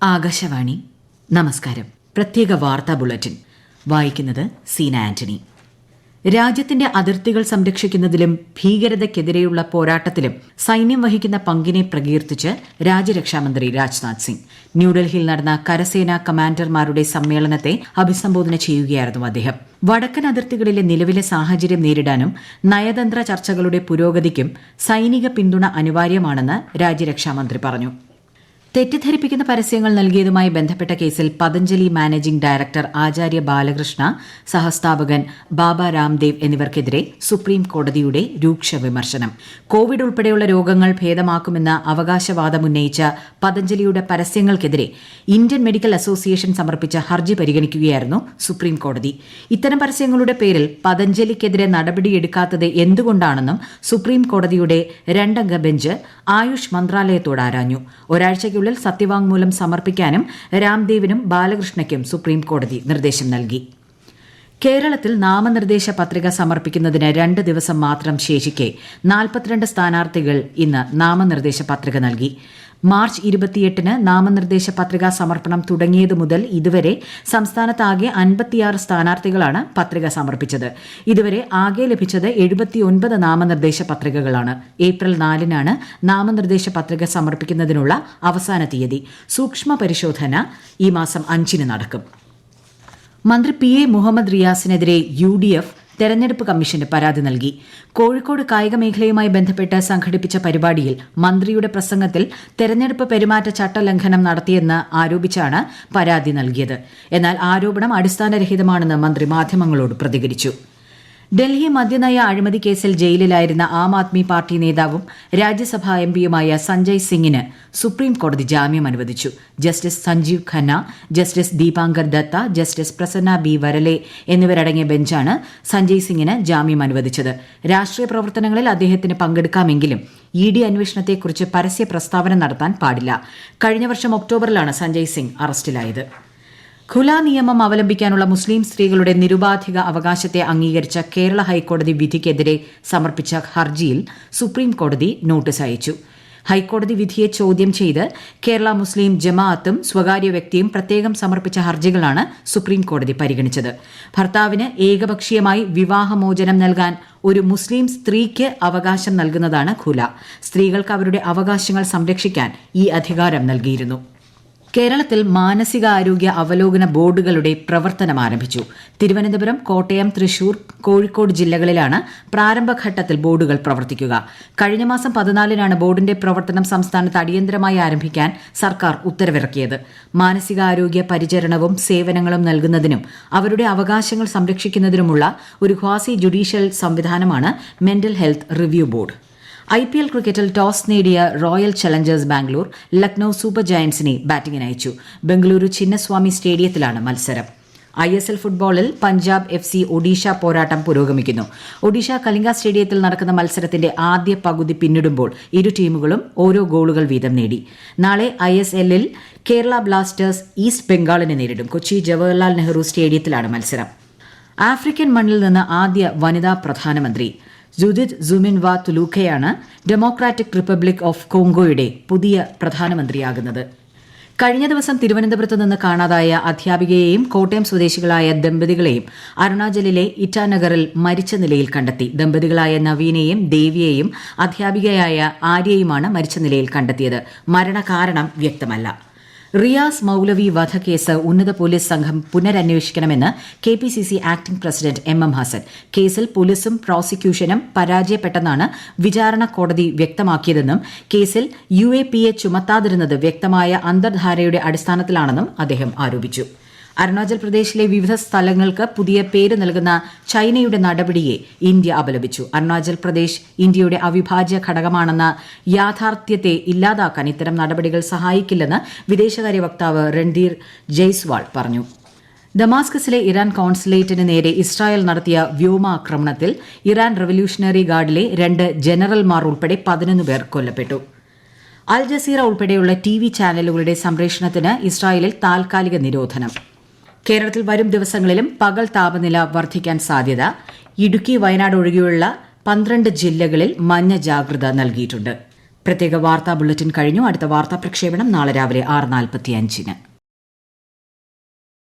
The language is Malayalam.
ആകാശവാണി നമസ്കാരം. പ്രത്യേക വാർത്താ ബുള്ളറ്റിൻ വായിക്കുന്നത് സീന ആന്റണി. രാജ്യത്തിന്റെ അതിർത്തികൾ സംരക്ഷിക്കുന്നതിലും ഭീകരതയ്ക്കെതിരെയുള്ള പോരാട്ടത്തിലും സൈന്യം വഹിക്കുന്ന പങ്കിനെ പ്രകീർത്തിച്ച് രാജ്യരക്ഷാമന്ത്രി രാജ്നാഥ് സിംഗ് ന്യൂഡൽഹിയിൽ നടന്ന കരസേനാ കമാൻഡർമാരുടെ സമ്മേളനത്തെ അഭിസംബോധന ചെയ്യുകയായിരുന്നു അദ്ദേഹം. വടക്കൻ അതിർത്തികളിലെ നിലവിലെ സാഹചര്യം നേരിടാനും നയതന്ത്ര ചർച്ചകളുടെ പുരോഗതിക്കും സൈനിക പിന്തുണ അനിവാര്യമാണെന്ന് രാജ്യരക്ഷാമന്ത്രി പറഞ്ഞു. തെറ്റിദ്ധരിപ്പിക്കുന്ന പരസ്യങ്ങൾ നൽകിയതുമായി ബന്ധപ്പെട്ട കേസിൽ പതഞ്ജലി മാനേജിംഗ് ഡയറക്ടർ ആചാര്യ ബാലകൃഷ്ണ, സഹസ്ഥാപകൻ ബാബ രാംദേവ് എന്നിവർക്കെതിരെ സുപ്രീം കോടതിയുടെ രൂക്ഷ വിമർശനം. കോവിഡ് ഉൾപ്പെടെയുള്ള രോഗങ്ങൾ ഭേദമാക്കുമെന്ന അവകാശവാദമുന്നയിച്ച പതഞ്ജലിയുടെ പരസ്യങ്ങൾക്കെതിരെ ഇന്ത്യൻ മെഡിക്കൽ അസോസിയേഷൻ സമർപ്പിച്ച ഹർജി പരിഗണിക്കുകയായിരുന്നു സുപ്രീം കോടതി. ഇത്തരം പരസ്യങ്ങളുടെ പേരിൽ പതഞ്ജലിക്കെതിരെ നടപടിയെടുക്കാത്തത് എന്തുകൊണ്ടാണെന്നും സുപ്രീം കോടതിയുടെ രണ്ടംഗ ബെഞ്ച് ആയുഷ് മന്ത്രാലയത്തോട് ആരാഞ്ഞു. ഒരാഴ്ചയ്ക്കുള്ളിൽ സത്യവാങ്മൂലം സമർപ്പിക്കാനും രാംദേവിനും ബാലകൃഷ്ണയ്ക്കും സുപ്രീം കോടതി നിർദ്ദേശം നൽകി. കേരളത്തിൽ നാമനിർദ്ദേശ പത്രിക സമർപ്പിക്കുന്നതിന് 2 ദിവസം മാത്രം ശേഷിക്കെ 42 സ്ഥാനാർത്ഥികൾ ഇന്ന് നാമനിർദ്ദേശ പത്രിക നൽകി. മാർച്ച് 28-ന് നാമനിർദ്ദേശ പത്രികാ സമർപ്പണം തുടങ്ങിയതു മുതൽ ഇതുവരെ സംസ്ഥാനത്താകെ 56 സ്ഥാനാർത്ഥികളാണ് പത്രിക സമർപ്പിച്ചത്. ഇതുവരെ ആകെ ലഭിച്ചത് 79 നാമനിർദ്ദേശ പത്രികകളാണ്. ഏപ്രിൽ 4-നാണ് നാമനിർദ്ദേശ പത്രിക സമർപ്പിക്കുന്നതിനുള്ള അവസാന തീയതി. സൂക്ഷ്മ പരിശോധന ഈ മാസം 5-ന് നടക്കും. മന്ത്രി PA മുഹമ്മദ് റിയാസിനെതിരെ UDF തെരഞ്ഞെടുപ്പ് കമ്മീഷന് പരാതി നൽകി. കോഴിക്കോട് കായിക മേഖലയുമായി ബന്ധപ്പെട്ട് സംഘടിപ്പിച്ച പരിപാടിയിൽ മന്ത്രിയുടെ പ്രസംഗത്തിൽ തെരഞ്ഞെടുപ്പ് പെരുമാറ്റച്ചട്ട ലംഘനം നടത്തിയെന്ന് ആരോപിച്ചാണ് പരാതി നൽകിയത്. എന്നാൽ ആരോപണം അടിസ്ഥാനരഹിതമാണെന്ന് മന്ത്രി മാധ്യമങ്ങളോട് പ്രതികരിച്ചു. ഡൽഹി മദ്യനയ അഴിമതി കേസിൽ ജയിലിലായിരുന്ന ആം ആദ്മി പാർട്ടി നേതാവും രാജ്യസഭാ എംപിയുമായ സഞ്ജയ് സിംഗിന് സുപ്രീം കോടതി ജാമ്യം അനുവദിച്ചു. Justice Sanjiv Khanna, justice Dipankar Datta, justice Prasanna B Varale എന്നിവരടങ്ങിയ ബെഞ്ചാണ് സഞ്ജയ് സിംഗിന് ജാമ്യം അനുവദിച്ചത്. രാഷ്ട്രീയ പ്രവർത്തനങ്ങളിൽ അദ്ദേഹത്തിന് പങ്കെടുക്കാമെങ്കിലും ED അന്വേഷണത്തെക്കുറിച്ച് പരസ്യ പ്രസ്താവന നടത്താൻ പാടില്ല. കഴിഞ്ഞ വർഷം ഒക്ടോബറിലാണ് സഞ്ജയ് സിംഗ് അറസ്റ്റിലായത്. ഖുല നിയമം അവലംബിക്കാനുള്ള മുസ്ലിം സ്ത്രീകളുടെ നിരുപാധിക അവകാശത്തെ അംഗീകരിച്ച കേരള ഹൈക്കോടതി വിധിക്കെതിരെ സമർപ്പിച്ച ഹർജിയിൽ സുപ്രീം കോടതി നോട്ടീസ് അയച്ചു. ഹൈക്കോടതി വിധിയെ ചോദ്യം ചെയ്ത് കേരള മുസ്ലിം ജമാഅത്തും സ്വകാര്യ വ്യക്തിയും പ്രത്യേകം സമർപ്പിച്ച ഹർജികളാണ് സുപ്രീം കോടതി പരിഗണിച്ചത്. ഭർത്താവിന് ഏകപക്ഷീയമായി വിവാഹമോചനം നൽകാൻ ഒരു മുസ്ലിം സ്ത്രീക്ക് അവകാശം നൽകുന്നതാണ് ഖുല. സ്ത്രീകൾക്ക് അവരുടെ അവകാശങ്ങൾ സംരക്ഷിക്കാൻ ഈ അധികാരം നൽകിയിരുന്നു. കേരളത്തിൽ മാനസികാരോഗ്യ അവലോകന ബോർഡുകളുടെ പ്രവർത്തനം ആരംഭിച്ചു. തിരുവനന്തപുരം, കോട്ടയം, തൃശൂർ, കോഴിക്കോട് ജില്ലകളിലാണ് പ്രാരംഭഘട്ടത്തിൽ ബോർഡുകൾ പ്രവർത്തിക്കുക. കഴിഞ്ഞ മാസം 14-നാണ് ബോർഡിന്റെ പ്രവർത്തനം സംസ്ഥാനത്ത് അടിയന്തരമായി ആരംഭിക്കാൻ സർക്കാർ ഉത്തരവിറക്കിയത്. മാനസികാരോഗ്യ പരിചരണവും സേവനങ്ങളും നൽകുന്നതിനും അവരുടെ അവകാശങ്ങൾ സംരക്ഷിക്കുന്നതിനുമുള്ള ഒരു ക്വാസി ജുഡീഷ്യൽ സംവിധാനമാണ് mental health review board. IPL ക്രിക്കറ്റിൽ ടോസ് നേടിയ Royal Challengers Bangalore Lucknow super ജയന്റ്സിനെ ബാറ്റിംഗിന് അയച്ചു. ബംഗളൂരു ചിന്നസ്വാമി സ്റ്റേഡിയത്തിലാണ് മത്സരം. ISL ഫുട്ബോളിൽ പഞ്ചാബ് FC ഒഡീഷ പോരാട്ടം പുരോഗമിക്കുന്നു. ഒഡീഷ കലിംഗ സ്റ്റേഡിയത്തിൽ നടക്കുന്ന മത്സരത്തിന്റെ ആദ്യ പകുതി പിന്നിടുമ്പോൾ ഇരു ടീമുകളും ഓരോ ഗോളുകൾ വീതം നേടി. നാളെ ISL-ൽ കേരള ബ്ലാസ്റ്റേഴ്സ് ഈസ്റ്റ് ബംഗാളിനെ നേരിടും. കൊച്ചി ജവഹർലാൽ നെഹ്റു സ്റ്റേഡിയത്തിലാണ് മത്സരം. ആഫ്രിക്കൻ മണ്ണിൽ നിന്ന് ആദ്യ വനിതാ പ്രധാനമന്ത്രി ജുദിത് സുമിൻവ തുലൂക്കയാണ് ഡെമോക്രാറ്റിക് റിപ്പബ്ലിക് ഓഫ് കോങ്കോയുടെ പുതിയ പ്രധാനമന്ത്രിയാകുന്നത്. കഴിഞ്ഞ ദിവസം തിരുവനന്തപുരത്ത് നിന്ന് കാണാതായ അധ്യാപികയെയും കോട്ടയം സ്വദേശികളായ ദമ്പതികളെയും അരുണാചലിലെ ഇറ്റാനഗറിൽ മരിച്ച നിലയിൽ കണ്ടെത്തി. ദമ്പതികളായ നവീനെയും ദേവിയെയും അധ്യാപികയായ ആര്യയുമാണ് മരിച്ച നിലയിൽ കണ്ടെത്തിയത്. മരണകാരണം വ്യക്തമല്ല. റിയാസ് മൌലവി വധക്കേസ് ഉന്നത പോലീസ് സംഘം പുനരന്വേഷിക്കണമെന്ന് KPCC acting president MM Hassan. കേസിൽ പോലീസും പ്രോസിക്യൂഷനും പരാജയപ്പെട്ടെന്നാണ് വിചാരണ കോടതി വ്യക്തമാക്കിയതെന്നും കേസിൽ UAPA ചുമത്താതിരുന്നത് വ്യക്തമായ അന്തർധാരയുടെ അടിസ്ഥാനത്തിലാണെന്നും അദ്ദേഹം ആരോപിച്ചു. അരുണാചൽ പ്രദേശിലെ വിവിധ സ്ഥലങ്ങൾക്ക് പുതിയ പേര് നൽകുന്ന ചൈനയുടെ നടപടിയെ ഇന്ത്യ അപലപിച്ചു. അരുണാചൽ പ്രദേശ് ഇന്ത്യയുടെ അവിഭാജ്യ ഘടകമാണെന്ന യാഥാർത്ഥ്യത്തെ ഇല്ലാതാക്കാൻ ഇത്തരം നടപടികൾ സഹായിക്കില്ലെന്ന് വിദേശകാര്യ വക്താവ് രൺധീർ ജയ്സ്വാൾ പറഞ്ഞു. ദമാസ്കസിലെ ഇറാൻ കോൺസുലേറ്റിന് നേരെ ഇസ്രായേൽ നടത്തിയ വ്യോമാക്രമണത്തിൽ ഇറാൻ റവല്യൂഷണറി ഗാർഡിലെ 2 ജനറൽമാർ ഉൾപ്പെടെ 11 പേർ കൊല്ലപ്പെട്ടു. അൽ ജസീറ ഉൾപ്പെടെയുള്ള TV ചാനലുകളുടെ സംപ്രേഷണത്തിന് ഇസ്രായേലിൽ താൽക്കാലിക നിരോധനം. കേരളത്തിൽ വരും ദിവസങ്ങളിലും പകൽ താപനില വർദ്ധിക്കാൻ സാധ്യത. ഇടുക്കി, വയനാട് ഒഴികെയുള്ള 12 ജില്ലകളിൽ മഞ്ഞ ജാഗ്രത നൽകിയിട്ടുണ്ട്. പ്രത്യേക വാർത്താ ബുള്ളറ്റിൻ കഴിഞ്ഞു. അടുത്ത വാർത്താ പ്രക്ഷേപണം നാളെ രാവിലെ 6:45.